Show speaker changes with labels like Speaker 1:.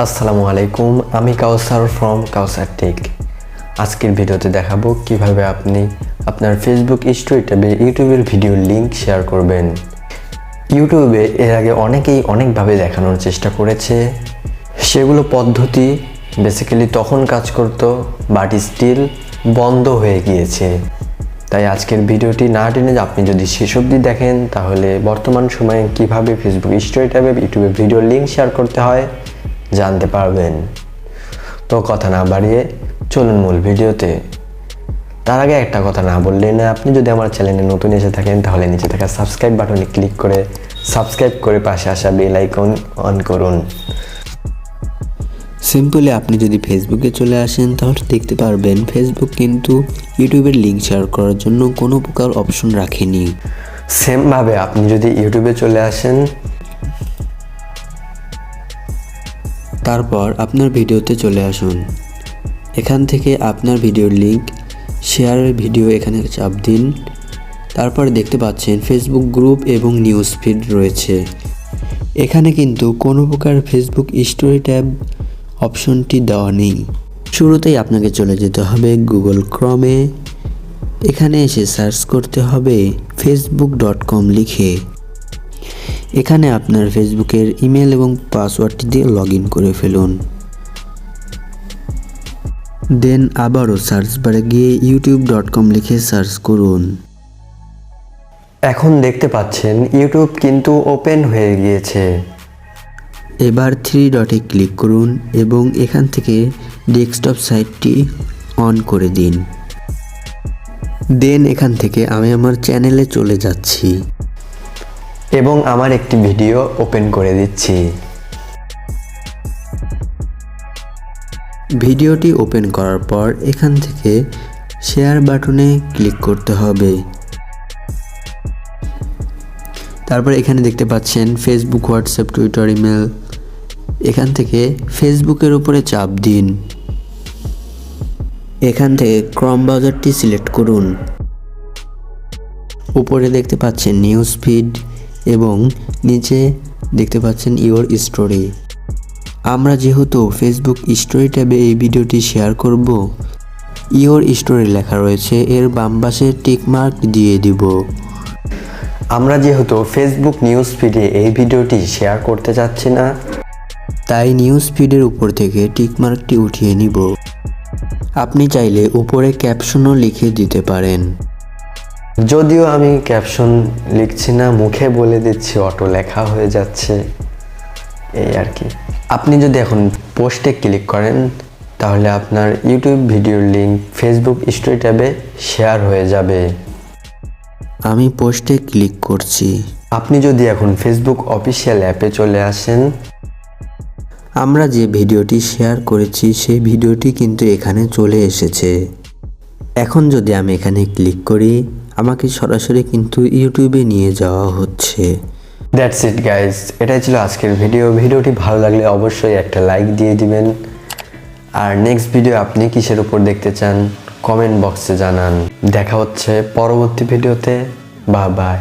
Speaker 1: আসসালামু আলাইকুম, আমি কাউসার ফ্রম কাউসার টেক। আজকের ভিডিওতে দেখাবো কিভাবে আপনি আপনার ফেসবুক স্টোরি ট্যাবে ইউটিউবের ভিডিওর লিংক শেয়ার করবেন। ইউটিউবে এর আগে অনেকেই অনেকভাবে দেখানোর চেষ্টা করেছে, সেগুলো পদ্ধতি বেসিক্যালি তখন কাজ করতো, বাট স্টিল বন্ধ হয়ে গিয়েছে। তাই আজকের ভিডিওটি না টেনে আপনি যদি শেষ অবধি দেখেন তাহলে বর্তমান সময়ে কিভাবে ফেসবুক স্টোরি ট্যাবে ইউটিউবে ভিডিওর লিংক শেয়ার করতে হয় জানতে পারবেন। তো কথা না বাড়িয়ে চলুন মূল ভিডিওতে। তার আগে একটা কথা না বললেই না, আপনি যদি আমার চ্যানেলে নতুন এসে থাকেন তাহলে নিচে থাকা সাবস্ক্রাইব বাটনে ক্লিক করে সাবস্ক্রাইব করে পাশে আসা বেল আইকন অন করুন।
Speaker 2: সিম্পলি আপনি যদি ফেসবুকে চলে আসেন তাহলে দেখতে পারবেন ফেসবুক কিন্তু ইউটিউবের লিঙ্ক শেয়ার করার জন্য কোনো প্রকার অপশন রাখেনি।
Speaker 1: সেমভাবে আপনি যদি ইউটিউবে চলে আসেন,
Speaker 2: তারপর আপনার ভিডিওতে চলে আসুন। এখান থেকে আপনার ভিডিওর লিঙ্ক শেয়ারের ভিডিও এখানে চাপ দিন। তারপর দেখতে পাচ্ছেন ফেসবুক গ্রুপ এবং নিউজ ফিড রয়েছে। এখানে কিন্তু কোনো প্রকার ফেসবুক স্টোরি ট্যাব অপশনটি দেওয়া নেই। শুরুতেই আপনাকে চলে যেতে হবে গুগল ক্রমে। এখানে এসে সার্চ করতে হবে facebook.com লিখে। এখানে আপনার ফেসবুকের ইমেল এবং পাসওয়ার্ডটি দিয়ে লগ ইন করে ফেলুন। দেন আবারও সার্চ বারে গিয়ে youtube.com লিখে সার্চ করুন।
Speaker 1: এখন দেখতে পাচ্ছেন ইউটিউব কিন্তু ওপেন হয়ে গিয়েছে।
Speaker 2: এবার 3 ডটে ক্লিক করুন এবং এখান থেকে ডেস্কটপ সাইটটি অন করে দিন। দেন এখান থেকে আমি আমার চ্যানেলে চলে যাচ্ছি
Speaker 1: এবং আমার একটি ভিডিও ওপেন করে দিচ্ছি।
Speaker 2: ভিডিওটি ওপেন করার পর এখান থেকে শেয়ার বাটনে ক্লিক করতে হবে। তারপর এখানে দেখতে পাচ্ছেন ফেসবুক, হোয়াটসঅ্যাপ, টুইটার, ইমেল। এখান থেকে ফেসবুকের উপরে চাপ দিন। এখান থেকে ক্রম ব্রাউজারটি সিলেক্ট করুন। উপরে দেখতে পাচ্ছেন নিউজ ফিড এবং নিচে দেখতে পাচ্ছেন ইওর স্টোরি। আমরা যেহেতু ফেসবুক স্টোরি ট্যাবে এই ভিডিওটি শেয়ার করব, ইওর স্টোরি লেখা রয়েছে, এর বাম পাশে টিক মার্ক দিয়ে দিব।
Speaker 1: আমরা যেহেতু ফেসবুক নিউজ ফিডে এই ভিডিওটি শেয়ার করতে চাচ্ছি না,
Speaker 2: তাই নিউজ ফিডের উপর থেকে টিক মার্কটি উঠিয়ে নিব। আপনি চাইলে উপরে ক্যাপশনও লিখে দিতে পারেন।
Speaker 1: যদিও আমি ক্যাপশন লিখছি না, মুখে বলে দিচ্ছি, অটো লেখা হয়ে যাচ্ছে, এই আর কি। আপনি যদি এখন পোস্টে ক্লিক করেন তাহলে আপনার ইউটিউব ভিডিওর লিংক ফেসবুক স্টোরি ট্যাবে শেয়ার হয়ে যাবে।
Speaker 2: আমি পোস্টে ক্লিক করছি।
Speaker 1: আপনি যদি এখন ফেসবুক অফিসিয়াল অ্যাপে চলে আসেন,
Speaker 2: আমরা যে ভিডিওটি শেয়ার করেছি সেই ভিডিওটি কিন্তু এখানে চলে এসেছে। এখন যদি আমি এখানে ক্লিক করি আমাকে সরাসরি কিন্তু ইউটিউবে নিয়ে যাওয়া হচ্ছে।
Speaker 1: দ্যাটস ইট গাইজ, এটাই ছিল আজকের ভিডিও। ভিডিওটি ভালো লাগলে অবশ্যই একটা লাইক দিয়ে দিবেন। আর নেক্সট ভিডিও আপনি কিসের উপর দেখতে চান কমেন্ট বক্সে জানান। দেখা হচ্ছে পরবর্তী ভিডিওতে। Bye bye.